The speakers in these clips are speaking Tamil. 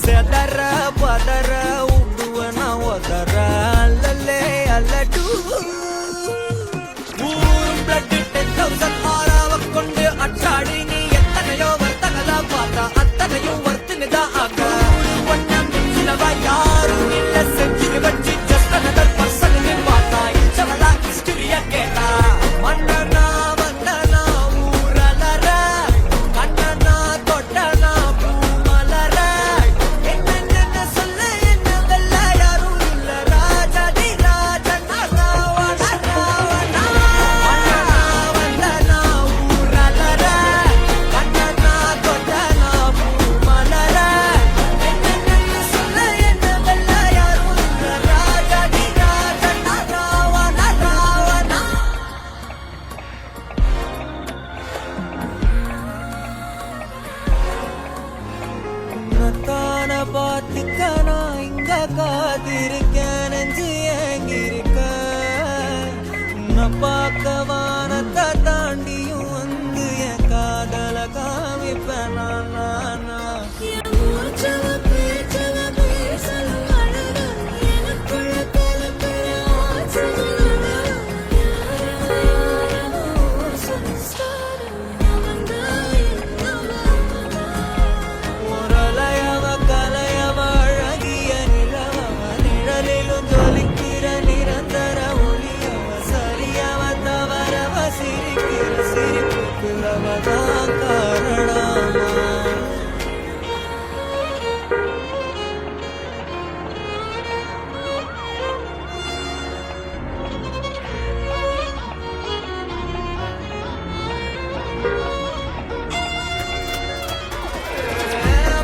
செதற பதற உடுவன ஒதற அல்லலே அல்லடு ஊரும் பிளட் 10,000 ஆறாவ கொண்டு அச்சாடி நீ எத்தனையோ வர்த்தகதா பார்த்தா அத்தனையும் வர்த்தினிதான் ஆக ஒன்னம் சிலவா யாரும் இல்ல செஞ்சு வச்சு just another person பார்த்தா இச்சவதா ஹிஸ்டரிய கேட்டா மன்னனா வந்தனா ஊரலற கண்ணனா தொட்டனா பூமலற என்ன சொல்ல என்ன வெல்ல யாரும் இல்ல ராஜாதி ராஜனா ராவணா ராவணா மன்னனா வந்தனா ஊரலற கண்ணனா தொட்டனா பூமலற என்ன சொல்ல என்ன வெல்ல யாரும் இல்ல ராஜாதி ராஜனா ராவணா ராவணா உன்னத்தான பாத்துக்க நான் இங்க காத்திருக்கேன் நெஞ்சு ஏங்கிருக்க உன்னை பார்க்க வானத்தை தாண்டியும் வந்து என் காதல காமிப்பேன் நானா ஒரலையவ கலையவ அழகிய நிலவவ நிழலிலும் ஜொலிக்கிற நிரந்தர ஒளியவ சரியவ தவறவ சிரிக்கிற சிரிப்புக்குள்ளவதான் காரணமா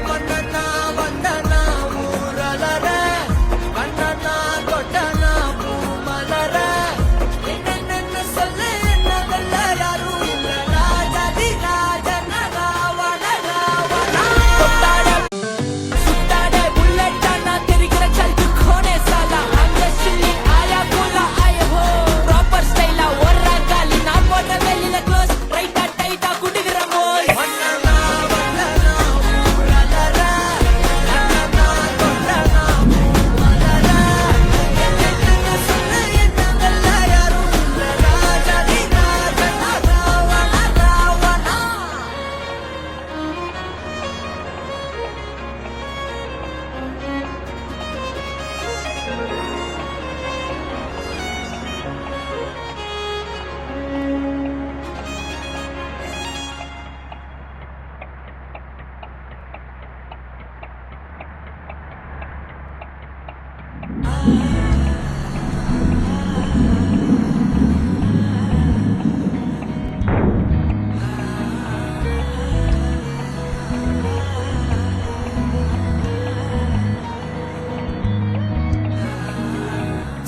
மன்னனா வந்தனா ஊரலற கண்ணனா தொட்டனா பூமலற என்ன சொல்ல என்ன வெல்ல யாரும் இல்ல ராஜாதி ராஜனா ராவண ராவணா சுத்தாடே புல்லட்டானா தெரிகிற சல்து கோனே சாலா அங்க சில்லி ஆயா கோலா ஆயா ஹோ ப்ராப்பர் ஸ்டைலா ஒரா காலி நான் போட்ட வெளியில க்ளோஸ் ரைட்டா டைட்டா குடுகிற மோல் மன்னனா வந்தனா ஊரலற கண்ணனா தொட்டனா பூமலற என்ன சொல்ல என்ன வெல்ல யாரும் இல்ல ராஜாதி ராஜனா ராவண ராவணா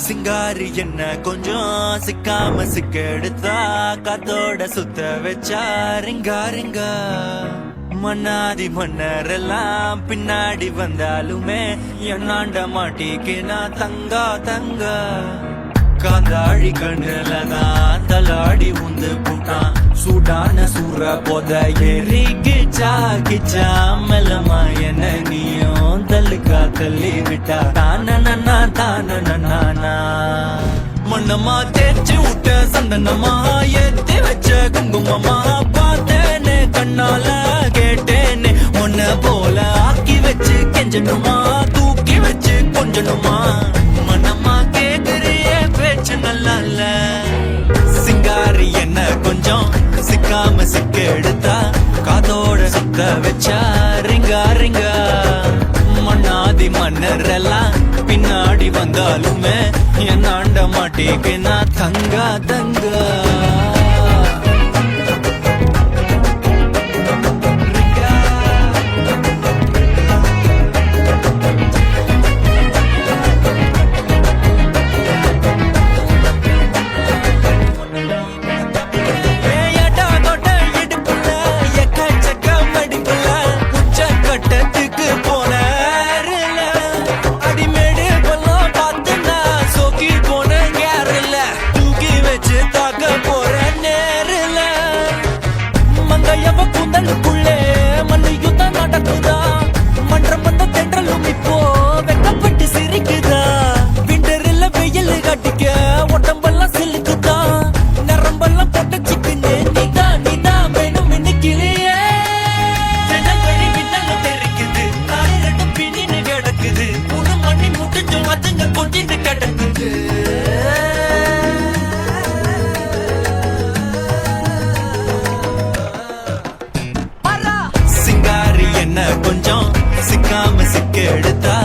சிங்காரி என்ன கொஞ்சம் சிக்காம சிக்க எடுத்தா காத்தோட சுத்த வச்சா ரிங்கா ரிங்கா மன்னாதி மன்னரெல்லாம் பின்னாடி வந்தாலுமே என்னாண்ட மாட்டிக்கு நான் தங்கா தங்கா காந்தாழி கண்ணுலதான் தலாடி உந்து போட்டான் சூடான சூற போத ஏறி கிச்சா கிச்சா மெல்லமா என்ன நீயும் தள்ளுக்கா தள்ளி விட்டா தானனா தானனா மண்ணமா தேய்ச்சி விட்ட சந்தனமா ஏத்தி வச்ச குங்குமமா பார்த்தேனே கண்ணால கேட்டேனே உன்ன போல ஆக்கி வச்சு கெஞ்சணுமா தூக்கி வச்சு கொஞ்சணுமா மனமா கேக்குறிய பேச்சு நல்லா இல்ல சிங்காரி என்ன கொஞ்சம் சிக்காம சிக்க எடுத்தா காதோட சுத்த வச்சா ரிங்கா ரிங்கா மண்ணாதி மன்னர் எல்லாம் பின்னாடி வந்தாலுமே என்னாண்ட மாட்டேக்கு நான் தங்கா தங்கா போன கேரள தூக்கி வச்சு தாக்க சிக்காம சிக்க எடுத்தா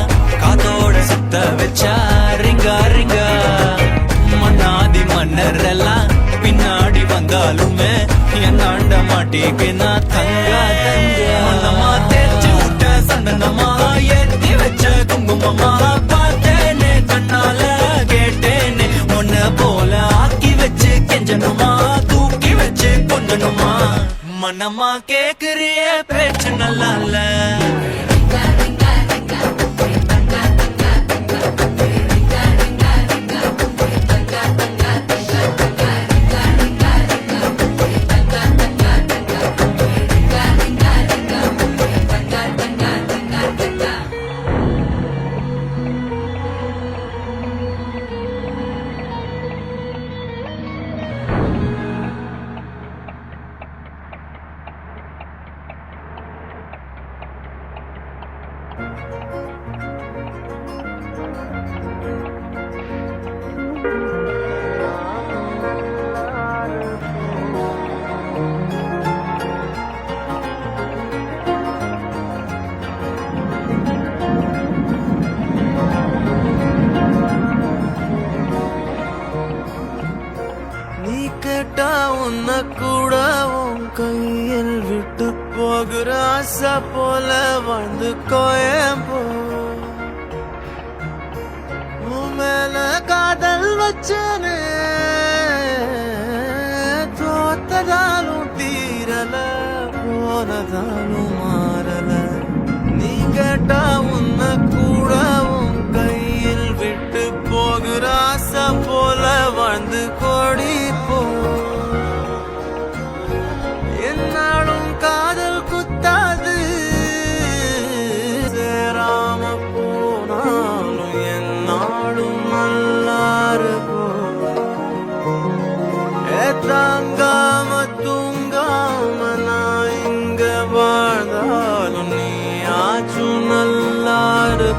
காத்தோட சுத்த வச்சா ரிங்கா ரிங்கா மன்னாதி மன்னர் எல்லாம் பின்னாடி வந்தாலுமே என்னாண்ட மாட்டிக்கினா தங்கா தங்க மன்னமா தேய்ச்சி விட்ட சந்தனமா ஏத்தி வச்ச குங்குமமா பார்த்தேனே கண்ணால கேட்டேனே உன்ன போல ஆக்கி வச்சு கெஞ்சனுமா தூக்கி வச்சு கொண்டனுமா மனமா கேக்குறிய பேச்சு நல்லா இல்ல கேட்டா உன்ன கூட உன் கையில் விட்டு போகிற ஆசை போல வாழ்ந்து கோயம்போ உன் மேல காதல் வச்சனே தோத்ததாலும் தீரல போனதாலும் மாறல நீ கேட்டா உன்ன கூட உன் கையில் விட்டு போகிற ஆசை போல வாழ்ந்து கோடி என்னாலும் காதல் குத்தாது சேராம போனாலும் என்னாலும் நல்லாரு தாங்காம தூங்காம நான் இங்க வாழ்ந்தாலும் நீ ஆச்சும் நல்லாரு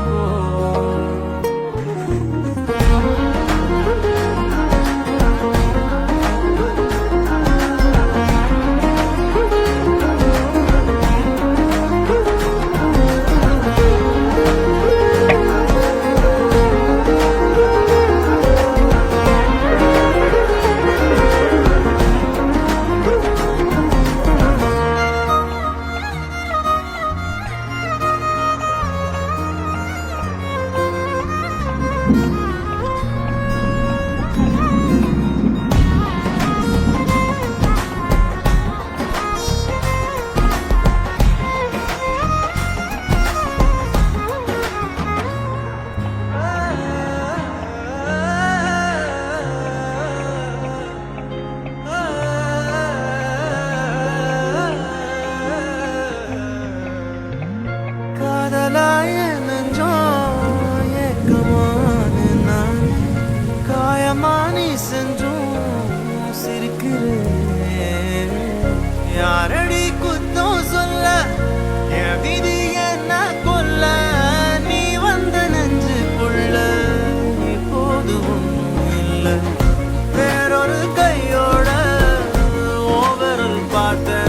யாரடி குத்தம் சொல்ல என் விதி என்ன கொல்ல நீ வந்த நெஞ்சுக்குள்ள இப்போது ஒன்றும் இல்லை வேறொரு கையோட ஓவரல் பார்த்த